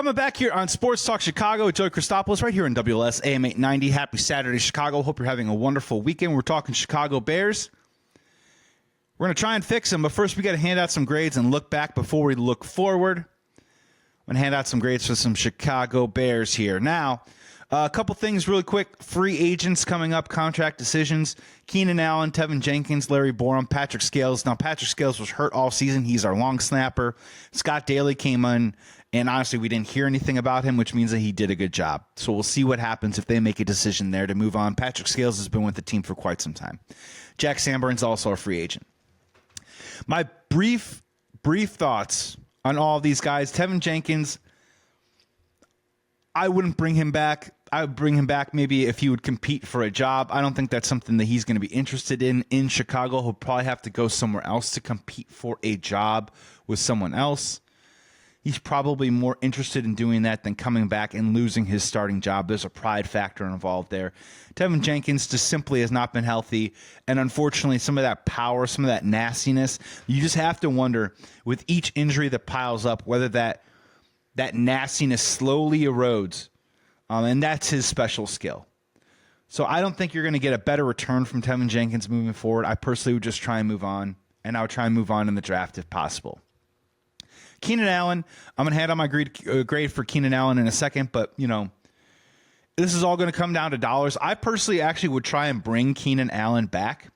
Coming back here on Sports Talk Chicago, Joey Christopoulos right here in WLS AM 890. Happy Saturday, Chicago. Hope you're having a wonderful weekend. We're talking Chicago Bears. We're going to try and fix them, but first we got to hand out some grades and look back before we look forward. I'm going to hand out some grades for some Chicago Bears here. Now, a couple things really quick. Free agents coming up, contract decisions. Keenan Allen, Tevin Jenkins, Larry Borum, Patrick Scales. Now, Patrick Scales was hurt all season. He's our long snapper. Scott Daly came in, and honestly, we didn't hear anything about him, which means that he did a good job. So we'll see what happens if they make a decision there to move on. Patrick Scales has been with the team for quite some time. Jack Sanborn's also a free agent. My brief thoughts on all of these guys. Tevin Jenkins, I wouldn't bring him back. I would bring him back maybe if he would compete for a job. I don't think that's something that he's going to be interested in Chicago. He'll probably have to go somewhere else to compete for a job with someone else. He's probably more interested in doing that than coming back and losing his starting job. There's a pride factor involved there. Tevin Jenkins just simply has not been healthy, and unfortunately some of that power, some of that nastiness, you just have to wonder with each injury that piles up whether that nastiness slowly erodes, and that's his special skill. So I don't think you're going to get a better return from Tevin Jenkins moving forward. I personally would just try and move on, and I would try and move on in the draft if possible. Keenan Allen, I'm going to hand out my grade for Keenan Allen in a second, but, this is all going to come down to dollars. I personally actually would try and bring Keenan Allen back.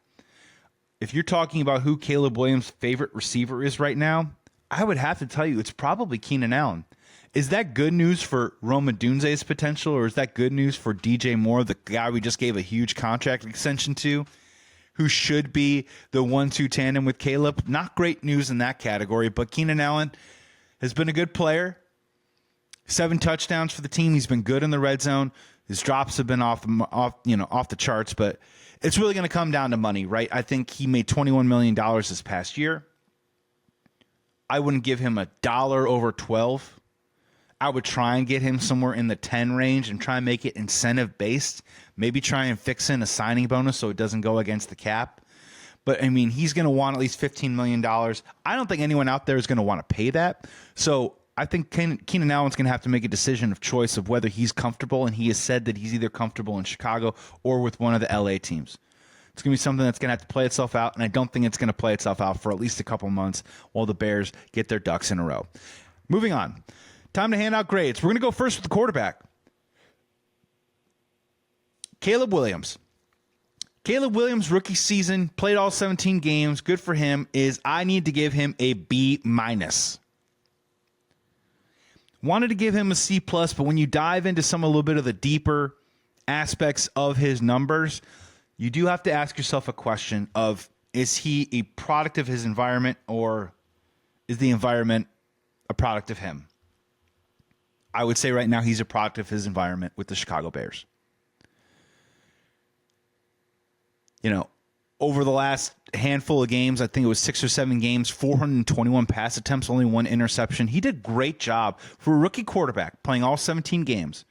If you're talking about who Caleb Williams' favorite receiver is right now, I would have to tell you it's probably Keenan Allen. Is that good news for Rome Odunze's potential, or is that good news for DJ Moore, the guy we just gave a huge contract extension to, who should be the 1-2 tandem with Caleb? Not great news in that category, but Keenan Allen has been a good player. 7 touchdowns for the team. He's been good in the red zone. His drops have been off the charts, but it's really going to come down to money, right? I think he made $21 million this past year. I wouldn't give him $1 over 12. I would try and get him somewhere in the 10 range and try and make it incentive-based. Maybe try and fix in a signing bonus so it doesn't go against the cap. But, he's going to want at least $15 million. I don't think anyone out there is going to want to pay that. So I think Keenan Allen's going to have to make a decision of choice of whether he's comfortable, and he has said that he's either comfortable in Chicago or with one of the LA teams. It's going to be something that's going to have to play itself out, and I don't think it's going to play itself out for at least a couple months while the Bears get their ducks in a row. Moving on. Time to hand out grades. We're going to go first with the quarterback. Caleb Williams. Caleb Williams, rookie season, played all 17 games. Good for him. I need to give him a B-. Wanted to give him a C+, but when you dive into a little bit of the deeper aspects of his numbers, you do have to ask yourself a question of, is he a product of his environment, or is the environment a product of him? I would say right now he's a product of his environment with the Chicago Bears. Over the last handful of games, I think it was 6 or 7 games, 421 pass attempts, only 1 interception. He did a great job for a rookie quarterback playing all 17 games,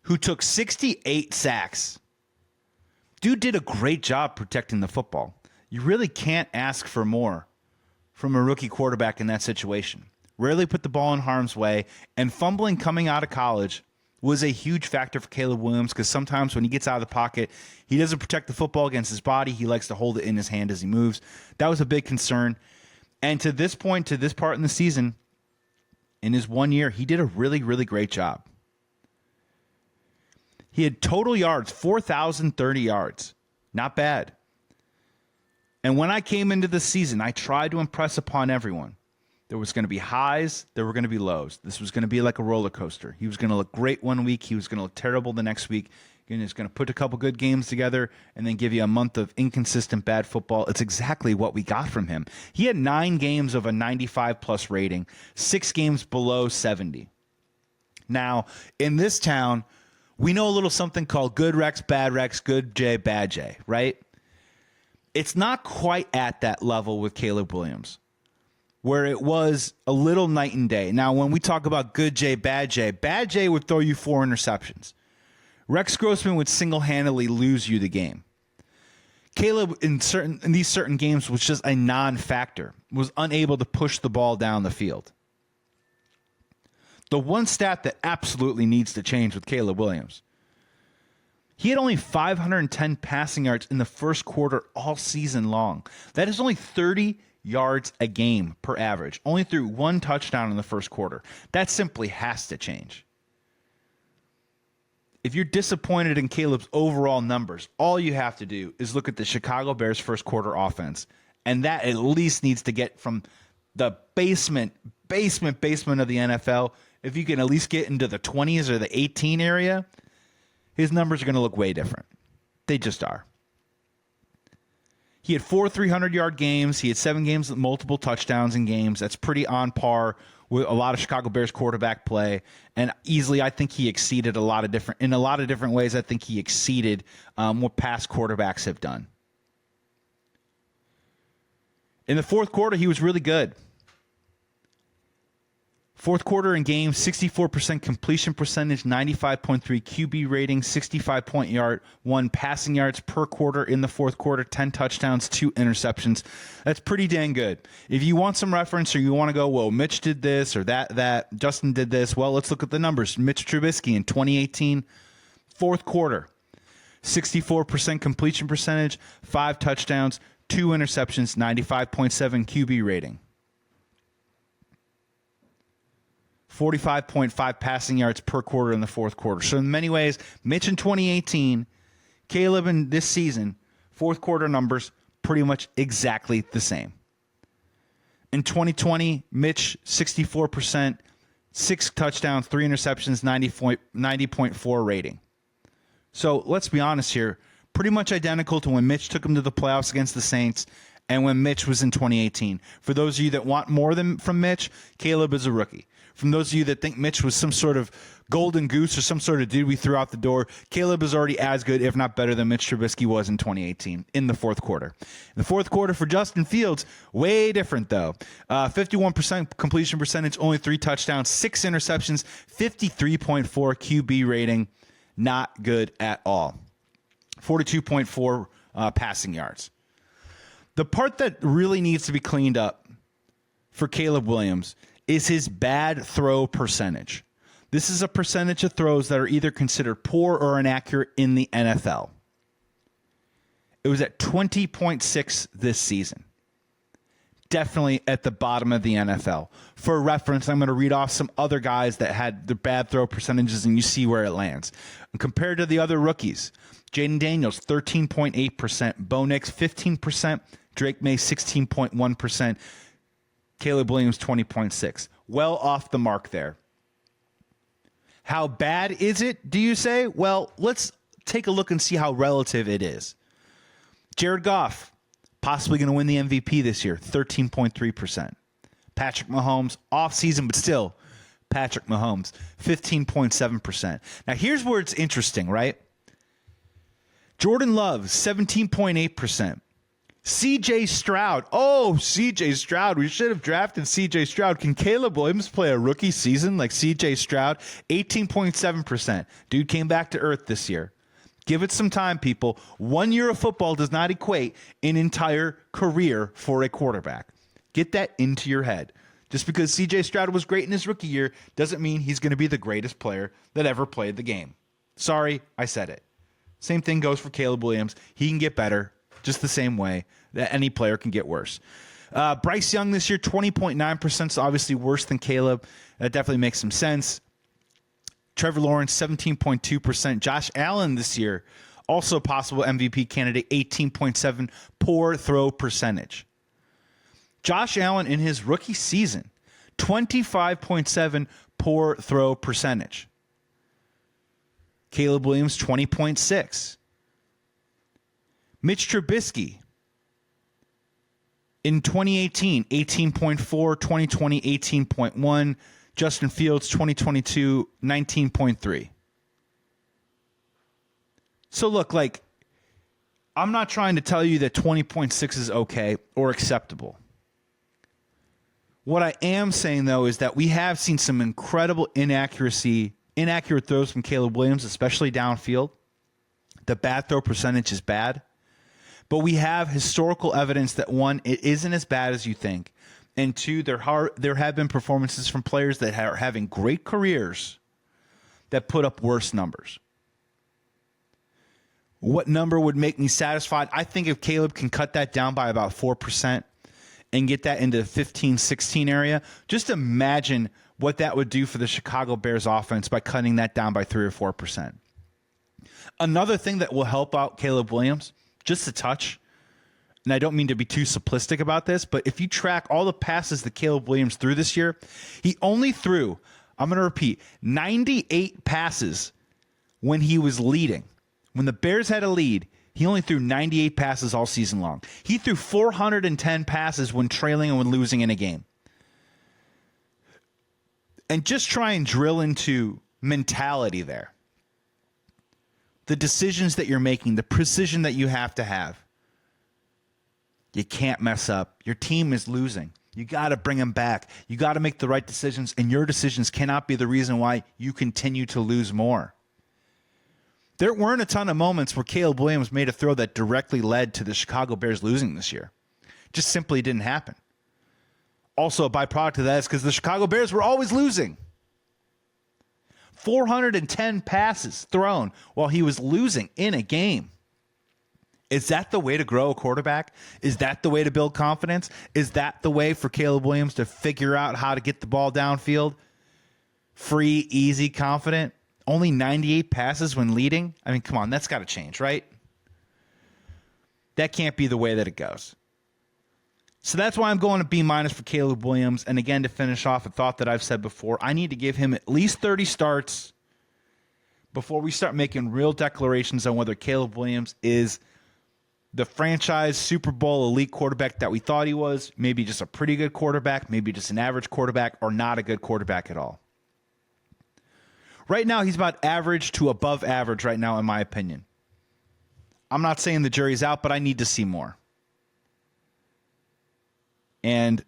who took 68 sacks. Dude did a great job protecting the football. You really can't ask for more from a rookie quarterback in that situation. Rarely put the ball in harm's way, and fumbling coming out of college was a huge factor for Caleb Williams, because sometimes when he gets out of the pocket, he doesn't protect the football against his body. He likes to hold it in his hand as he moves. That was a big concern. And to this point, to this part in the season, in his 1 year, he did a really, really great job. He had total yards, 4,030 yards. Not bad. And when I came into the season, I tried to impress upon everyone. There was going to be highs. There were going to be lows. This was going to be like a roller coaster. He was going to look great one week. He was going to look terrible the next week. He was going to put a couple good games together and then give you a month of inconsistent bad football. It's exactly what we got from him. He had 9 games of a 95-plus rating, 6 games below 70. Now, in this town, we know a little something called good Rex, bad Rex, good J, bad J, right? It's not quite at that level with Caleb Williams, where it was a little night and day. Now, when we talk about good J, bad J would throw you 4 interceptions. Rex Grossman would single-handedly lose you the game. Caleb, in these certain games, was just a non-factor, was unable to push the ball down the field. The one stat that absolutely needs to change with Caleb Williams. He had only 510 passing yards in the first quarter all season long. That is only 30 yards a game per average. Only threw one touchdown in the first quarter. That simply has to change. If you're disappointed in Caleb's overall numbers, all you have to do is look at the Chicago Bears first quarter offense. And that at least needs to get from the basement of the NFL. If you can at least get into the 20s or the 18 area, his numbers are going to look way different. They just are. He had 4 300-yard games. He had 7 games with multiple touchdowns in games. That's pretty on par with a lot of Chicago Bears quarterback play. And easily, I think he exceeded in a lot of different ways. I think he exceeded what past quarterbacks have done. In the fourth quarter, he was really good. Fourth quarter in game, 64% completion percentage, 95.3 QB rating, 65.1 passing yards per quarter in the fourth quarter, 10 touchdowns, 2 interceptions. That's pretty dang good. If you want some reference or you want to go, well, Mitch did this or that, Justin did this, well, let's look at the numbers. Mitch Trubisky in 2018, fourth quarter, 64% completion percentage, 5 touchdowns, 2 interceptions, 95.7 QB rating. 45.5 passing yards per quarter in the fourth quarter. So in many ways, Mitch in 2018, Caleb in this season, fourth quarter numbers pretty much exactly the same. In 2020, Mitch 64%, 6 touchdowns, 3 interceptions, 90.4 rating. So let's be honest here, pretty much identical to when Mitch took him to the playoffs against the Saints and when Mitch was in 2018. For those of you that want more from Mitch, Caleb is a rookie. From those of you that think Mitch was some sort of golden goose or some sort of dude we threw out the door, Caleb is already as good, if not better, than Mitch Trubisky was in 2018 in the fourth quarter. In the fourth quarter for Justin Fields, way different, though. 51% completion percentage, only 3 touchdowns, 6 interceptions, 53.4 QB rating. Not good at all. 42.4 passing yards. The part that really needs to be cleaned up for Caleb Williams is his bad throw percentage. This is a percentage of throws that are either considered poor or inaccurate in the NFL. It was at 20.6 this season. Definitely at the bottom of the NFL. For reference, I'm going to read off some other guys that had the bad throw percentages, and you see where it lands. And compared to the other rookies, Jaden Daniels, 13.8%. Bo Nix, 15%. Drake May, 16.1%. Caleb Williams, 20.6. Well off the mark there. How bad is it, do you say? Well, let's take a look and see how relative it is. Jared Goff, possibly going to win the MVP this year, 13.3%. Patrick Mahomes, off-season, but still, Patrick Mahomes, 15.7%. Now, here's where it's interesting, right? Jordan Love, 17.8%. CJ Stroud. Oh, CJ Stroud. We should have drafted CJ Stroud. Can Caleb Williams play a rookie season like CJ Stroud? 18.7%. Dude came back to earth this year. Give it some time, people. 1 year of football does not equate an entire career for a quarterback. Get that into your head. Just because CJ Stroud was great in his rookie year doesn't mean he's going to be the greatest player that ever played the game. Sorry, I said it. Same thing goes for Caleb Williams. He can get better just the same way that any player can get worse. Bryce Young this year, 20.9%, so obviously worse than Caleb. That definitely makes some sense. Trevor Lawrence, 17.2%. Josh Allen this year, also possible MVP candidate, 18.7%, poor throw percentage. Josh Allen in his rookie season, 25.7% poor throw percentage. Caleb Williams, 20.6%. Mitch Trubisky in 2018, 18.4, 2020, 18.1. Justin Fields, 2022, 19.3. So look, like, I'm not trying to tell you that 20.6 is okay or acceptable. What I am saying, though, is that we have seen some incredible inaccurate throws from Caleb Williams, especially downfield. The bad throw percentage is bad. But we have historical evidence that, one, it isn't as bad as you think. And two, there have been performances from players that are having great careers that put up worse numbers. What number would make me satisfied? I think if Caleb can cut that down by about 4% and get that into the 15, 16 area, just imagine what that would do for the Chicago Bears offense by cutting that down by 3 or 4%. Another thing that will help out Caleb Williams, just a touch, and I don't mean to be too simplistic about this, but if you track all the passes that Caleb Williams threw this year, he only threw, I'm going to repeat, 98 passes when he was leading. When the Bears had a lead, he only threw 98 passes all season long. He threw 410 passes when trailing and when losing in a game. And just try and drill into mentality there. The decisions that you're making, the precision that you have to have. You can't mess up. Your team is losing. You got to bring them back. You got to make the right decisions, and your decisions cannot be the reason why you continue to lose more. There weren't a ton of moments where Caleb Williams made a throw that directly led to the Chicago Bears losing this year. Just simply didn't happen. Also, a byproduct of that is because the Chicago Bears were always losing. 410 passes thrown while he was losing in a game. Is that the way to grow a quarterback? Is that the way to build confidence? Is that the way for Caleb Williams to figure out how to get the ball downfield? Free, easy, confident? Only 98 passes when leading? I mean, come on, that's got to change, right? That can't be the way that it goes. So that's why I'm going to B- for Caleb Williams. And again, to finish off a thought that I've said before, I need to give him at least 30 starts before we start making real declarations on whether Caleb Williams is the franchise Super Bowl elite quarterback that we thought he was, maybe just a pretty good quarterback, maybe just an average quarterback, or not a good quarterback at all. Right now, he's about average to above average right now, in my opinion. I'm not saying the jury's out, but I need to see more. And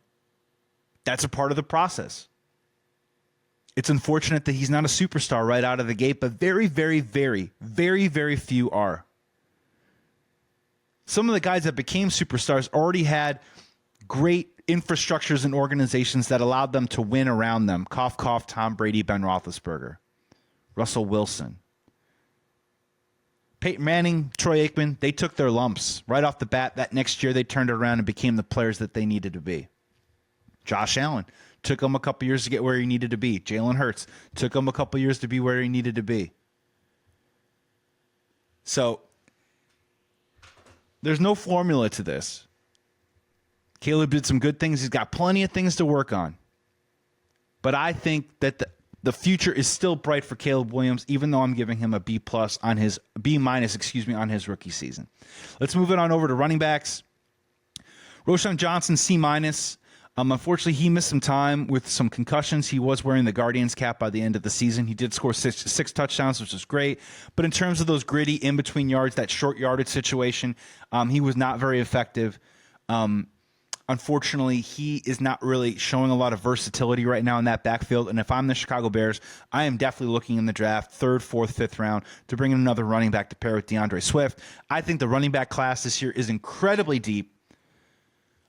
that's a part of the process. It's unfortunate that he's not a superstar right out of the gate, but very, very, very, very, very few are. Some of the guys that became superstars already had great infrastructures and organizations that allowed them to win around them. Cough, cough, Tom Brady, Ben Roethlisberger, Russell Wilson, Peyton Manning, Troy Aikman. They took their lumps right off the bat. That next year, they turned it around and became the players that they needed to be. Josh Allen took him a couple years to get where he needed to be. Jalen Hurts took him a couple years to be where he needed to be. So there's no formula to this. Caleb did some good things. He's got plenty of things to work on. But I think that the future is still bright for Caleb Williams, even though I'm giving him a B+ on his B-, on his rookie season. Let's move it on over to running backs. Roschon Johnson, C-. Unfortunately, he missed some time with some concussions. He was wearing the Guardians cap by the end of the season. He did score six touchdowns, which is great. But in terms of those gritty in-between yards, that short yardage situation, he was not very effective. Unfortunately, he is not really showing a lot of versatility right now in that backfield. And if I'm the Chicago Bears, I am definitely looking in the draft, 3rd, 4th, 5th round, to bring in another running back to pair with DeAndre Swift. I think the running back class this year is incredibly deep.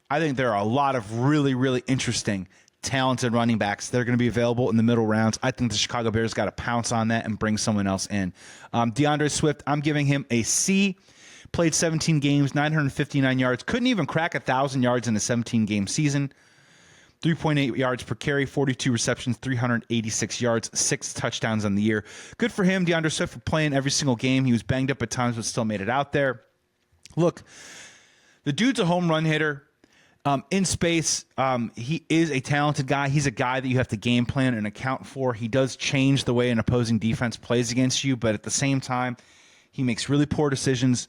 I think there are a lot of really, really interesting, talented running backs that are going to be available in the middle rounds. I think the Chicago Bears got to pounce on that and bring someone else in. DeAndre Swift, I'm giving him a C. Played 17 games, 959 yards. Couldn't even crack 1,000 yards in a 17-game season. 3.8 yards per carry, 42 receptions, 386 yards, 6 touchdowns on the year. Good for him, DeAndre Swift, for playing every single game. He was banged up at times, but still made it out there. Look, the dude's a home run hitter. In space, he is a talented guy. He's a guy that you have to game plan and account for. He does change the way an opposing defense plays against you, but at the same time, he makes really poor decisions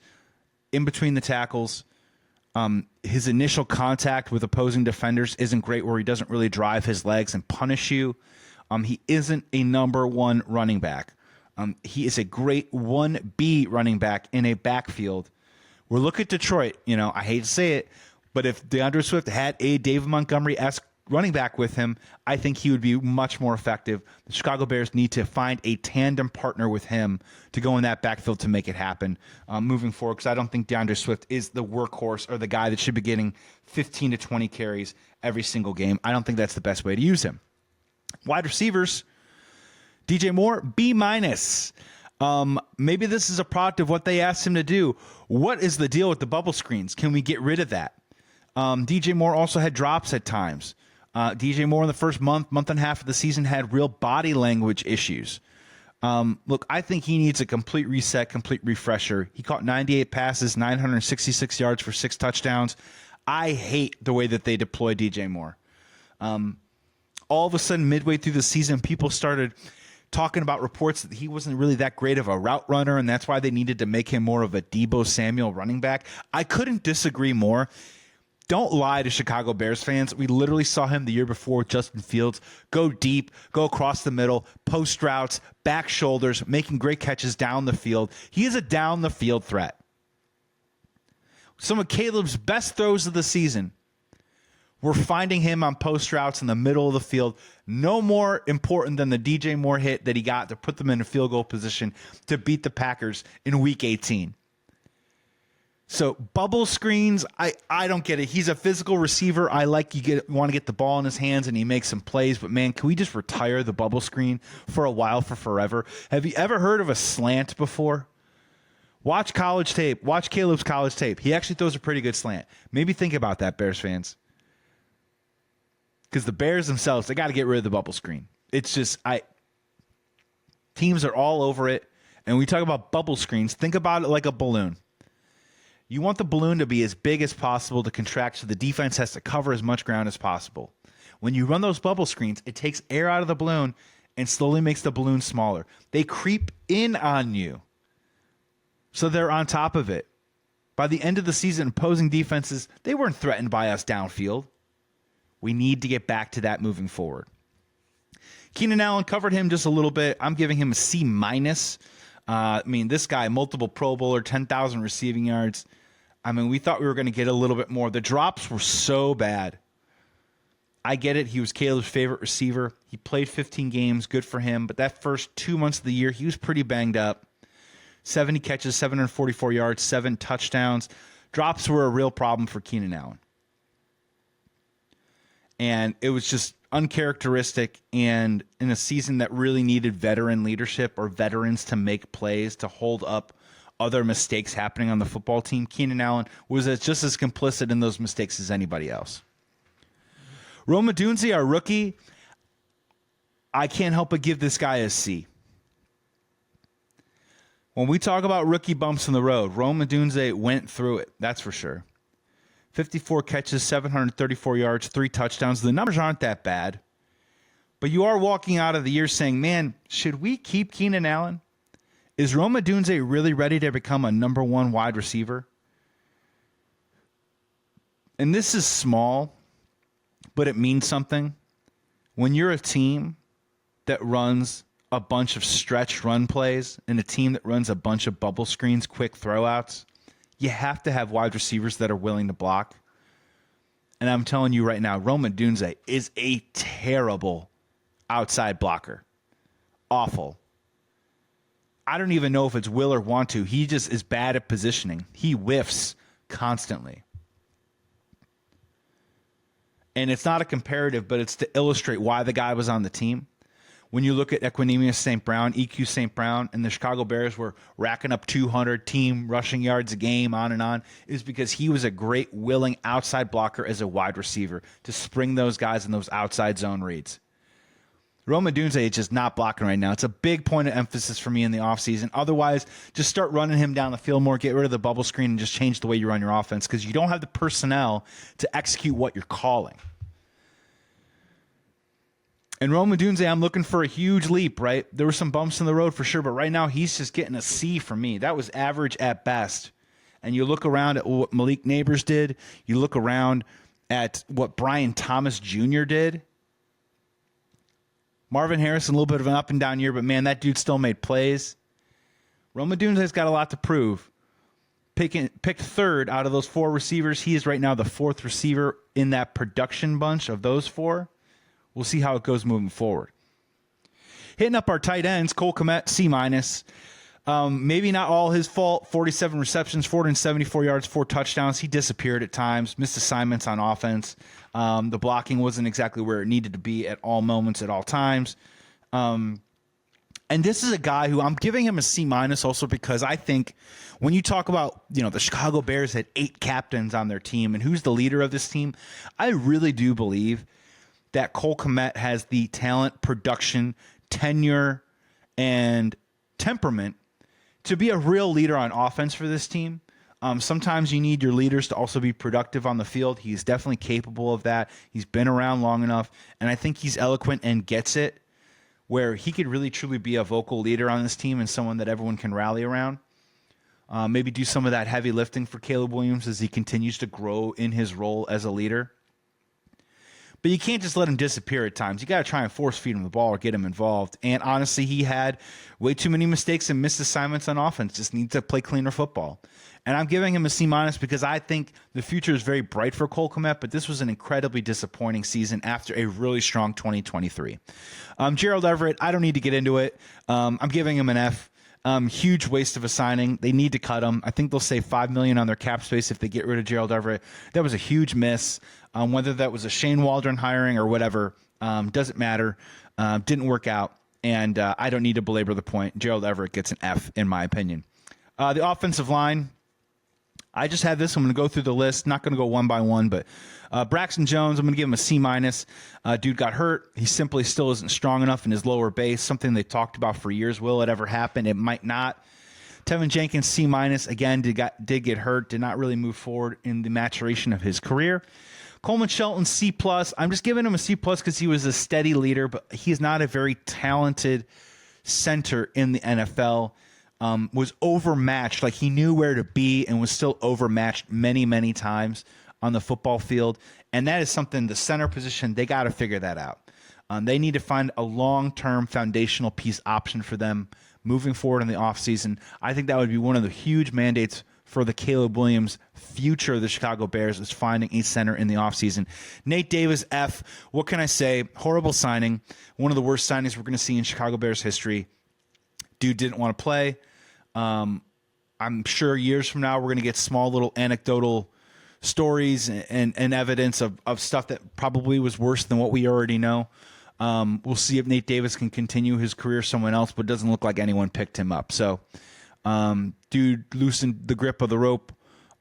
in between the tackles. His initial contact with opposing defenders isn't great, where he doesn't really drive his legs and punish you. He isn't a number 1 running back. He is a great 1B running back in a backfield. We're looking at Detroit. I hate to say it, but if DeAndre Swift had a David Montgomery-esque running back with him, I think he would be much more effective. The Chicago Bears need to find a tandem partner with him to go in that backfield to make it happen moving forward, because I don't think DeAndre Swift is the workhorse or the guy that should be getting 15 to 20 carries every single game. I don't think that's the best way to use him. Wide receivers, DJ Moore, B-. Maybe this is a product of what they asked him to do. What is the deal with the bubble screens? Can we get rid of that? DJ Moore also had drops at times. DJ Moore in the first month and a half of the season had real body language issues. Look, I think he needs a complete reset, complete refresher. He caught 98 passes, 966 yards for 6 touchdowns. I hate the way that they deploy DJ Moore. All of a sudden, midway through the season, people started talking about reports that he wasn't really that great of a route runner, and that's why they needed to make him more of a Deebo Samuel running back. I couldn't disagree more. Don't lie to Chicago Bears fans. We literally saw him the year before with Justin Fields go deep, go across the middle, post routes, back shoulders, making great catches down the field. He is a down-the-field threat. Some of Caleb's best throws of the season, we're finding him on post routes in the middle of the field. No more important than the DJ Moore hit that he got to put them in a field goal position to beat the Packers in Week 18. So bubble screens, I don't get it. He's a physical receiver. I like you want to get the ball in his hands and he makes some plays. But man, can we just retire the bubble screen for a while, for forever? Have you ever heard of a slant before? Watch college tape. Watch Caleb's college tape. He actually throws a pretty good slant. Maybe think about that, Bears fans. Because the Bears themselves, they got to get rid of the bubble screen. It's just, teams are all over it. And we talk about bubble screens. Think about it like a balloon. You want the balloon to be as big as possible to contract, so the defense has to cover as much ground as possible. When you run those bubble screens, it takes air out of the balloon and slowly makes the balloon smaller. They creep in on you, so they're on top of it. By the end of the season, opposing defenses, they weren't threatened by us downfield. We need to get back to that moving forward. Keenan Allen, covered him just a little bit. I'm giving him a C-. This guy, multiple Pro Bowler, 10,000 receiving yards. We thought we were going to get a little bit more. The drops were so bad. I get it. He was Caleb's favorite receiver. He played 15 games. Good for him. But that first 2 months of the year, he was pretty banged up. 70 catches, 744 yards, 7 touchdowns. Drops were a real problem for Keenan Allen. And it was just uncharacteristic, and in a season that really needed veteran leadership or veterans to make plays to hold up other mistakes happening on the football team, Keenan Allen was just as complicit in those mistakes as anybody else. Rome Odunze, our rookie, I can't help but give this guy a C. When we talk about rookie bumps in the road, Rome Odunze went through it, that's for sure. 54 catches, 734 yards, 3 touchdowns. The numbers aren't that bad. But you are walking out of the year saying, man, should we keep Keenan Allen? Is Rome Odunze really ready to become a number 1 wide receiver? And this is small, but it means something. When you're a team that runs a bunch of stretch run plays and a team that runs a bunch of bubble screens, quick throwouts, you have to have wide receivers that are willing to block. And I'm telling you right now, Rome Odunze is a terrible outside blocker. Awful. I don't even know if it's will or want to. He just is bad at positioning. He whiffs constantly. And it's not a comparative, but it's to illustrate why the guy was on the team. When you look at Equanimeous St. Brown, EQ St. Brown, and the Chicago Bears were racking up 200 team rushing yards a game, on, is because he was a great, willing outside blocker as a wide receiver to spring those guys in those outside zone reads. Rome Odunze is just not blocking right now. It's a big point of emphasis for me in the offseason. Otherwise, just start running him down the field more, get rid of the bubble screen, and just change the way you run your offense because you don't have the personnel to execute what you're calling. And Rome Odunze, I'm looking for a huge leap, right? There were some bumps in the road for sure, but right now he's just getting a C for me. That was average at best. And you look around at what Malik Neighbors did. You look around at what Brian Thomas Jr. did. Marvin Harrison, a little bit of an up and down year, but man, that dude still made plays. Rome Odunze's got a lot to prove. picked third out of those 4 receivers. He is right now the 4th receiver in that production bunch of those 4. We'll see how it goes moving forward. Hitting up our tight ends, Cole Kmet, C-. Maybe not all his fault. 47 receptions, 474 yards, 4 touchdowns. He disappeared at times, missed assignments on offense. The blocking wasn't exactly where it needed to be at all moments, at all times. And this is a guy who I'm giving him a C- also because I think when you talk about, the Chicago Bears had 8 captains on their team and who's the leader of this team, I really do believe that Cole Kmet has the talent, production, tenure, and temperament to be a real leader on offense for this team. Sometimes you need your leaders to also be productive on the field. He's definitely capable of that. He's been around long enough, and I think he's eloquent and gets it, where he could really truly be a vocal leader on this team and someone that everyone can rally around. Maybe do some of that heavy lifting for Caleb Williams as he continues to grow in his role as a leader. But you can't just let him disappear at times. You got to try and force feed him the ball or get him involved. And honestly, he had way too many mistakes and missed assignments on offense. Just needs to play cleaner football. And I'm giving him a C- because I think the future is very bright for Cole Kmet, but this was an incredibly disappointing season after a really strong 2023. Gerald Everett, I don't need to get into it. I'm giving him an F. Huge waste of a signing. They need to cut him. I think they'll save $5 million on their cap space if they get rid of Gerald Everett. That was a huge miss. Whether that was a Shane Waldron hiring or whatever, doesn't matter. Didn't work out, and I don't need to belabor the point. Gerald Everett gets an F, in my opinion. The offensive line, I just had this. I'm going to go through the list. Not going to go one by one, but Braxton Jones, I'm going to give him a C-. Dude got hurt. He simply still isn't strong enough in his lower base, something they talked about for years. Will it ever happen? It might not. Tevin Jenkins, C-. Again, did get hurt, did not really move forward in the maturation of his career. Coleman Shelton, C+. I'm just giving him a C+ because he was a steady leader, but he's not a very talented center in the NFL. Was overmatched. Like, he knew where to be and was still overmatched many, many times on the football field. And that is something, the center position, they got to figure that out. They need to find a long-term foundational piece option for them moving forward in the offseason. I think that would be one of the huge mandates for the Caleb Williams future of the Chicago Bears, is finding a center in the offseason. Nate Davis, F. What can I say? Horrible signing. One of the worst signings we're going to see in Chicago Bears history. Dude didn't want to play. I'm sure years from now we're going to get small little anecdotal stories and evidence of stuff that probably was worse than what we already know. We'll see if Nate Davis can continue his career somewhere else, but it doesn't look like anyone picked him up. So, dude loosened the grip of the rope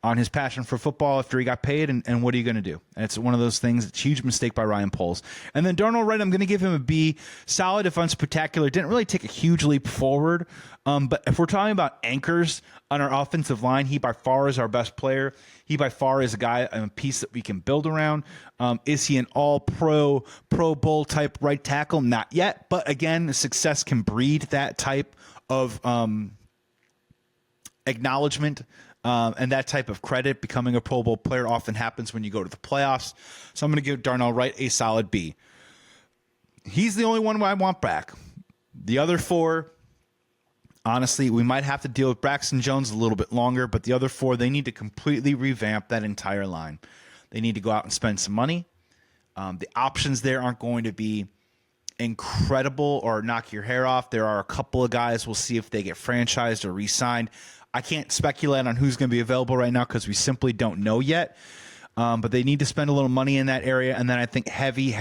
on his passion for football after he got paid, and what are you going to do? And it's one of those things. It's a huge mistake by Ryan Poles. And then Darnell Wright, I'm going to give him a B. Solid, if unspectacular. Didn't really take a huge leap forward. But if we're talking about anchors on our offensive line, he by far is our best player. He by far is a guy, a piece that we can build around. Is he an all-pro, Pro Bowl type right tackle? Not yet. But again, the success can breed that type of acknowledgement. And that type of credit. Becoming a Pro Bowl player often happens when you go to the playoffs. So I'm going to give Darnell Wright a solid B. He's the only one I want back. The other 4, honestly, we might have to deal with Braxton Jones a little bit longer, but the other 4, they need to completely revamp that entire line. They need to go out and spend some money. The options there aren't going to be incredible or knock your hair off. There are a couple of guys. We'll see if they get franchised or re-signed. I can't speculate on who's going to be available right now because we simply don't know yet. But they need to spend a little money in that area. And then I think heavy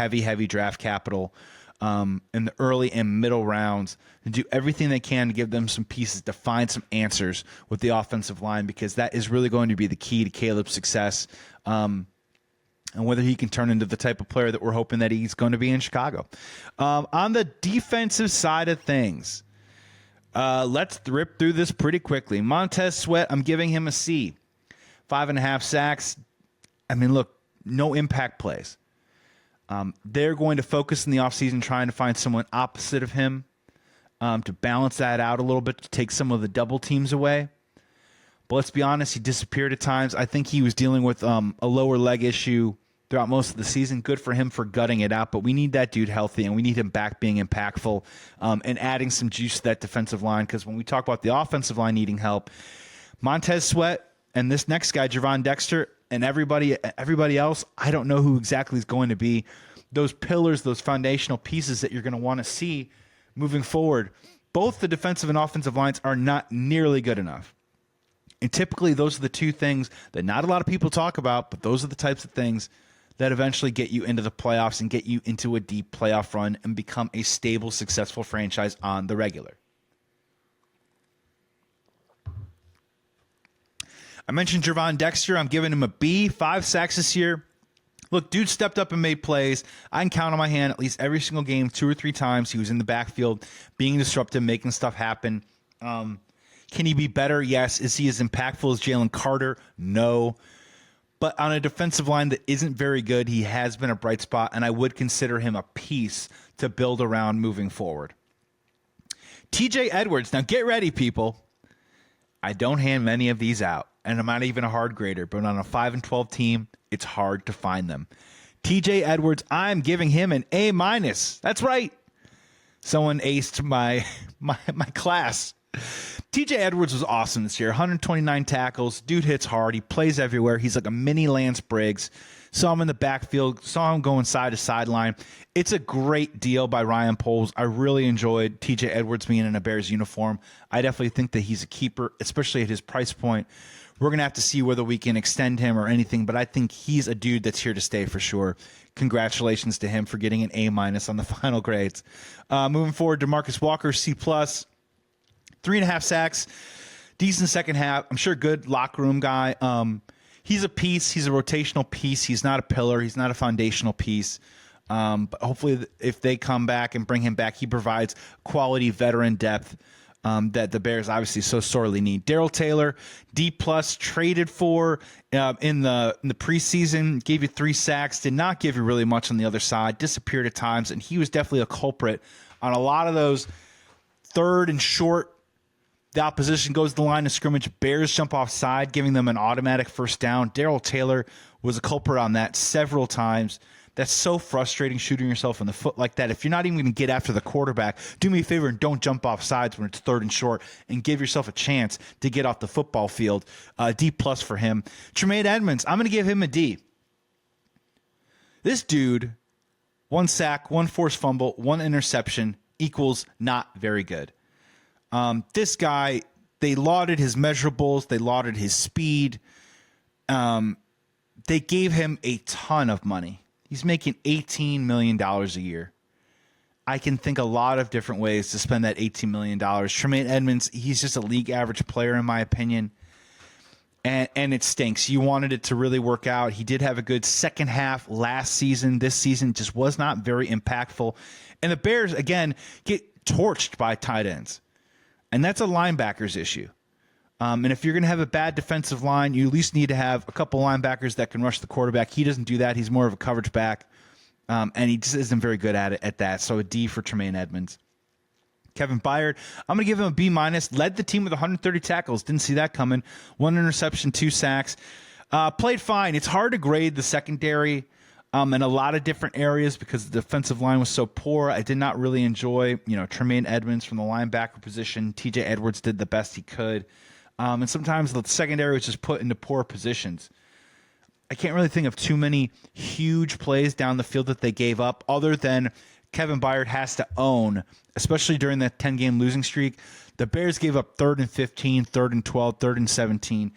draft capital in the early and middle rounds and do everything they can to give them some pieces to find some answers with the offensive line, because that is really going to be the key to Caleb's success. And whether he can turn into the type of player that we're hoping that he's going to be in Chicago. On the defensive side of things, let's rip through this pretty quickly. Montez Sweat, I'm giving him a C. 5.5 sacks. I mean, look, no impact plays. They're going to focus in the offseason trying to find someone opposite of him to balance that out a little bit, to take some of the double teams away. But let's be honest, he disappeared at times. I think he was dealing with a lower leg issue throughout most of the season. Good for him for gutting it out, but we need that dude healthy, and we need him back being impactful and adding some juice to that defensive line, because when we talk about the offensive line needing help, Montez Sweat And this next guy, Javon Dexter, and everybody else, I don't know who exactly is going to be those pillars, those foundational pieces that you're going to want to see moving forward. Both the defensive and offensive lines are not nearly good enough. And typically those are the two things that not a lot of people talk about, but those are the types of things that eventually get you into the playoffs and get you into a deep playoff run and become a stable, successful franchise on the regular. I mentioned Javon Dexter. I'm giving him a B, 5 sacks this year. Look, dude stepped up and made plays. I can count on my hand at least every single game, 2 or 3 times. He was in the backfield, being disruptive, making stuff happen. Can he be better? Yes. Is he as impactful as Jalen Carter? No. But on a defensive line that isn't very good, he has been a bright spot, and I would consider him a piece to build around moving forward. TJ Edwards. Now get ready, people. I don't hand many of these out, and I'm not even a hard grader, but on a 5-12 team, it's hard to find them. TJ Edwards, I'm giving him an A-. That's right. Someone aced my class. TJ Edwards was awesome this year. 129 tackles. Dude hits hard. He plays everywhere. He's like a mini Lance Briggs. Saw him in the backfield. Saw him going side to sideline. It's a great deal by Ryan Poles. I really enjoyed TJ Edwards being in a Bears uniform. I definitely think that he's a keeper, especially at his price point. We're going to have to see whether we can extend him or anything, but I think he's a dude that's here to stay for sure. Congratulations to him for getting an A- on the final grades. Moving forward, DeMarcus Walker, C+, 3.5 sacks, decent second half. I'm sure good locker room guy. He's a piece. He's a rotational piece. He's not a pillar. He's not a foundational piece. But hopefully if they come back and bring him back, he provides quality veteran depth that the Bears obviously so sorely need. Darrell Taylor, D+, traded for in the preseason, gave you 3 sacks, did not give you really much on the other side, disappeared at times, and he was definitely a culprit on a lot of those third and short. The opposition goes to the line of scrimmage. Bears jump offside, giving them an automatic first down. Darrell Taylor was a culprit on that several times. That's so frustrating, shooting yourself in the foot like that. If you're not even going to get after the quarterback, do me a favor and don't jump off sides when it's third and short and give yourself a chance to get off the football field. D+ for him. Tremaine Edmonds, I'm going to give him a D. This dude, 1 sack, 1 forced fumble, 1 interception equals not very good. This guy, they lauded his measurables. They lauded his speed. They gave him a ton of money. He's making $18 million a year. I can think a lot of different ways to spend that $18 million. Tremaine Edmonds, he's just a league average player in my opinion. And it stinks. You wanted it to really work out. He did have a good second half last season. This season just was not very impactful. And the Bears, again, get torched by tight ends. And that's a linebacker's issue. And if you're going to have a bad defensive line, you at least need to have a couple linebackers that can rush the quarterback. He doesn't do that. He's more of a coverage back. And he just isn't very good at it at that. So a D for Tremaine Edmonds. Kevin Byard, I'm going to give him a B-. Led the team with 130 tackles. Didn't see that coming. 1 interception, 2 sacks. Played fine. It's hard to grade the secondary in a lot of different areas because the defensive line was so poor. I did not really enjoy, Tremaine Edmonds from the linebacker position. TJ Edwards did the best he could. And sometimes the secondary was just put into poor positions. I can't really think of too many huge plays down the field that they gave up other than Kevin Byard has to own, especially during that 10-game losing streak. The Bears gave up 3rd and 15, 3rd and 12, 3rd and 17.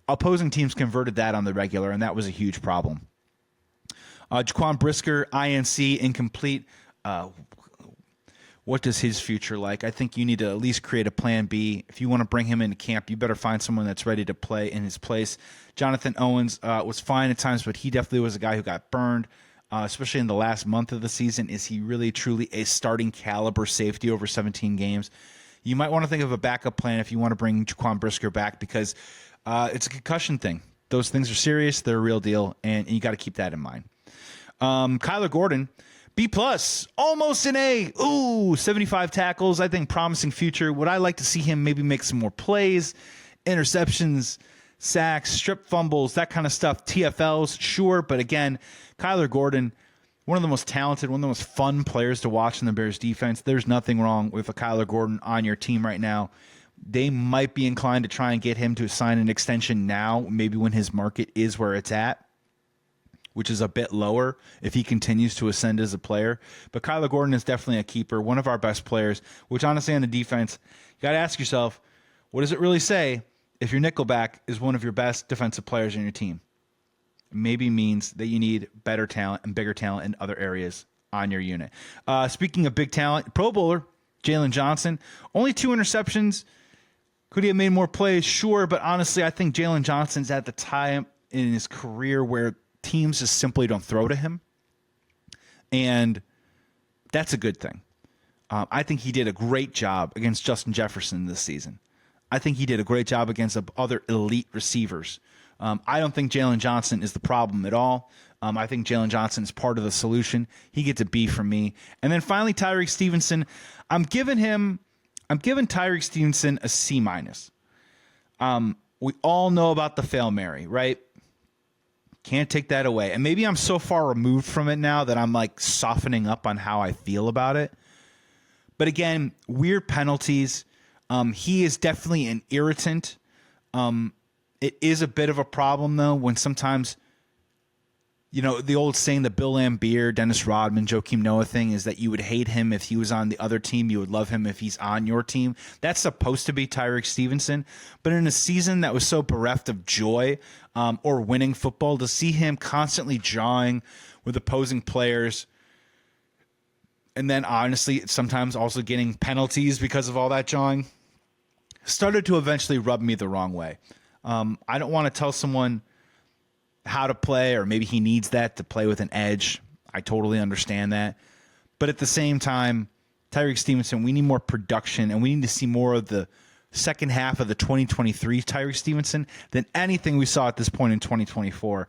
Opposing teams converted that on the regular, and that was a huge problem. Jaquan Brisker, INC, incomplete. What does his future like? I think you need to at least create a plan B. If you want to bring him into camp, you better find someone that's ready to play in his place. Jonathan Owens was fine at times, but he definitely was a guy who got burned, especially in the last month of the season. Is he really, truly a starting caliber safety over 17 games? You might want to think of a backup plan if you want to bring Jaquan Brisker back because it's a concussion thing. Those things are serious. They're a real deal, and you got to keep that in mind. Kyler Gordon, B+, almost an A. Ooh, 75 tackles. I think promising future. Would I like to see him maybe make some more plays, interceptions, sacks, strip fumbles, that kind of stuff. TFLs, sure. But again, Kyler Gordon, one of the most talented, one of the most fun players to watch in the Bears defense. There's nothing wrong with a Kyler Gordon on your team right now. they might be inclined to try and get him to sign an extension now, maybe when his market is where it's at, which is a bit lower if he continues to ascend as a player. But Kyler Gordon is definitely a keeper, one of our best players, which honestly on the defense, you got to ask yourself, what does it really say if your nickelback is one of your best defensive players in your team? Maybe means that you need better talent and bigger talent in other areas on your unit. Speaking of big talent, Pro Bowler Jalen Johnson, only 2 interceptions. Could he have made more plays? Sure, but honestly, I think Jalen Johnson's at the time in his career where teams just simply don't throw to him, and that's a good thing. I think he did a great job against Justin Jefferson this season. I think he did a great job against other elite receivers. I don't think Jalen Johnson is the problem at all. I think Jalen Johnson is part of the solution. He gets a B from me. And then finally, Tyreek Stevenson. I'm giving Tyreek Stevenson a C minus. We all know about the Fail Mary, right? Can't take that away. And maybe I'm so far removed from it now that I'm like softening up on how I feel about it. But again, weird penalties. He is definitely an irritant. It is a bit of a problem, though, when sometimes, you know, the old saying, the Bill Laimbeer, Dennis Rodman, Joakim Noah thing is that you would hate him if he was on the other team. You would love him if he's on your team. That's supposed to be Tyreek Stevenson. But in a season that was so bereft of joy or winning football, to see him constantly jawing with opposing players and then honestly sometimes also getting penalties because of all that jawing started to eventually rub me the wrong way. I don't want to tell someone how to play, or maybe he needs that to play with an edge. I totally understand that. But at the same time, Tyreek Stevenson, we need more production, and we need to see more of the second half of the 2023 Tyreek Stevenson than anything we saw at this point in 2024.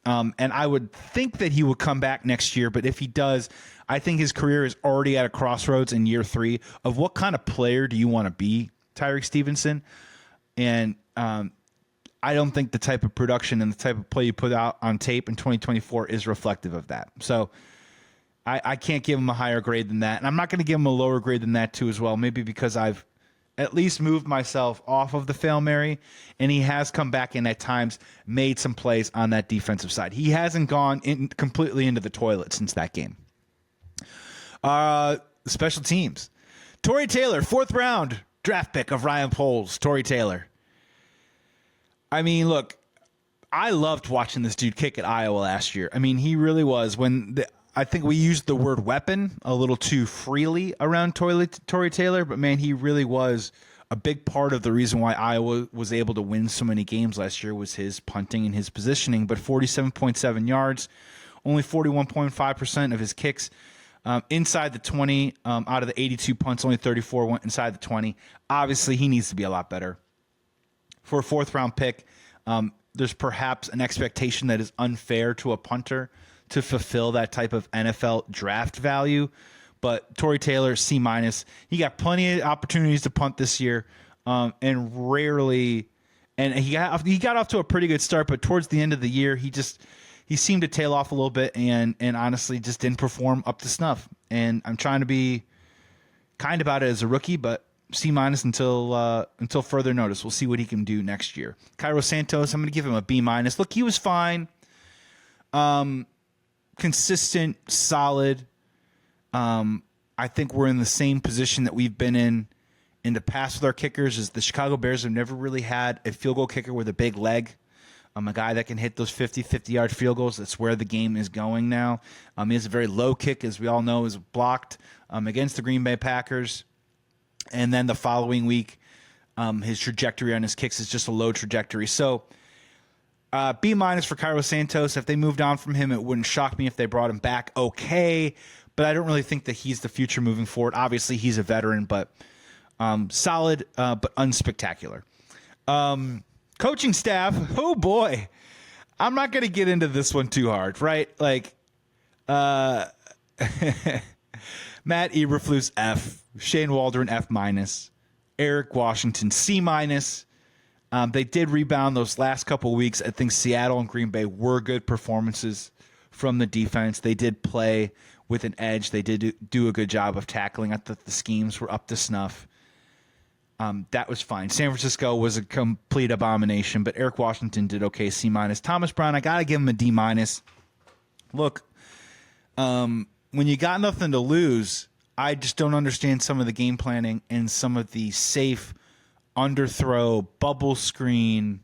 And I would think that he would come back next year, but if he does, I think his career is already at a crossroads in year 3 of what kind of player do you want to be, Tyreek Stevenson? And I don't think the type of production and the type of play you put out on tape in 2024 is reflective of that. So I can't give him a higher grade than that. And I'm not going to give him a lower grade than that too as well, maybe because I've at least moved myself off of the Fail Mary, and he has come back and at times made some plays on that defensive side. He hasn't gone completely into the toilet since that game. Special teams. Torrey Taylor, 4th round draft pick of Ryan Poles. Torrey Taylor. I mean, look, I loved watching this dude kick at Iowa last year. I mean, he really was. I think we used the word weapon a little too freely around Torrey Taylor, but man, he really was a big part of the reason why Iowa was able to win so many games last year was his punting and his positioning. But 47.7 yards, only 41.5% of his kicks inside the 20. Out of the 82 punts, only 34 went inside the 20. Obviously, he needs to be a lot better. For a 4th round pick, there's perhaps an expectation that is unfair to a punter to fulfill that type of NFL draft value. But Torrey Taylor, C minus. He got plenty of opportunities to punt this year, and rarely. And he got off to a pretty good start, but towards the end of the year, he seemed to tail off a little bit, and honestly just didn't perform up to snuff. And I'm trying to be kind about it as a rookie, but C minus until further notice. We'll see what he can do next year. Cairo Santos, I'm going to give him a B minus. Look, he was fine. Consistent, solid. I think we're in the same position that we've been in the past with our kickers. Is the Chicago Bears have never really had a field goal kicker with a big leg. A guy that can hit those 50-yard field goals. That's where the game is going now. He has a very low kick, as we all know, is blocked against the Green Bay Packers. And then the following week, his trajectory on his kicks is just a low trajectory. So B minus for Cairo Santos. If they moved on from him, it wouldn't shock me if they brought him back. Okay, but I don't really think that he's the future moving forward. Obviously, he's a veteran, but solid, but unspectacular. Coaching staff, oh boy. I'm not going to get into this one too hard, right? Like, Matt Eberflus, F. Shane Waldron, F minus. Eric Washington, C minus. They did rebound those last couple of weeks. I think Seattle and Green Bay were good performances from the defense. They did play with an edge. They did do a good job of tackling. I thought the schemes were up to snuff. That was fine. San Francisco was a complete abomination, but Eric Washington did okay, C-. Thomas Brown, I got to give him a D-. Look, when you got nothing to lose, I just don't understand some of the game planning and some of the safe underthrow, bubble screen,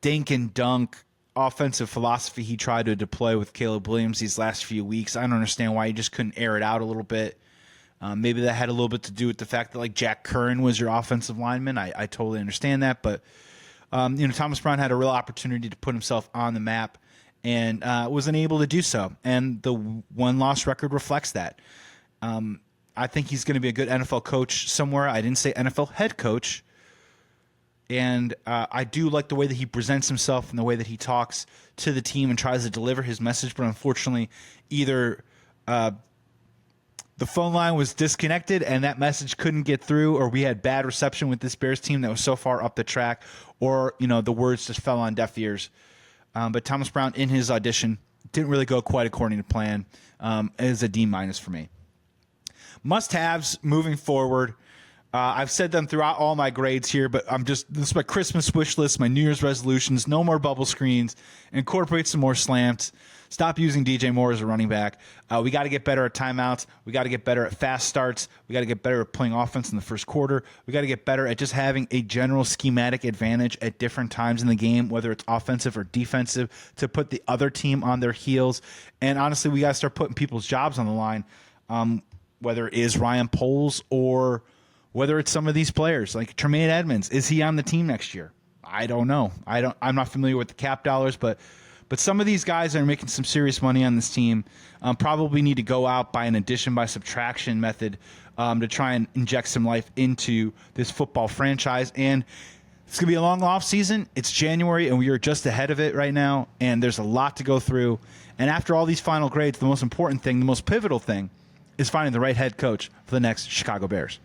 dink and dunk offensive philosophy he tried to deploy with Caleb Williams these last few weeks. I don't understand why he just couldn't air it out a little bit. Maybe that had a little bit to do with the fact that like Jack Curran was your offensive lineman. I totally understand that, but Thomas Brown had a real opportunity to put himself on the map and wasn't able to do so. And the one-loss record reflects that. I think he's going to be a good NFL coach somewhere. I didn't say NFL head coach. And I do like the way that he presents himself and the way that he talks to the team and tries to deliver his message. But unfortunately, either the phone line was disconnected and that message couldn't get through, or we had bad reception with this Bears team that was so far up the track, or the words just fell on deaf ears. But Thomas Brown, in his audition, didn't really go quite according to plan. It is a D- for me. Must-haves moving forward. I've said them throughout all my grades here, but this is my Christmas wish list, my New Year's resolutions. No more bubble screens. Incorporate some more slants. Stop using DJ Moore as a running back. We got to get better at timeouts. We got to get better at fast starts. We got to get better at playing offense in the first quarter. We got to get better at just having a general schematic advantage at different times in the game, whether it's offensive or defensive, to put the other team on their heels. And honestly, we got to start putting people's jobs on the line, whether it is Ryan Poles or whether it's some of these players like Tremaine Edmonds. Is he on the team next year? I don't know. I'm not familiar with the cap dollars, but some of these guys that are making some serious money on this team probably need to go out by an addition by subtraction method to try and inject some life into this football franchise. And it's going to be a long off season. It's January, and we are just ahead of it right now, and there's a lot to go through. And after all these final grades, the most important thing, the most pivotal thing, is finding the right head coach for the next Chicago Bears.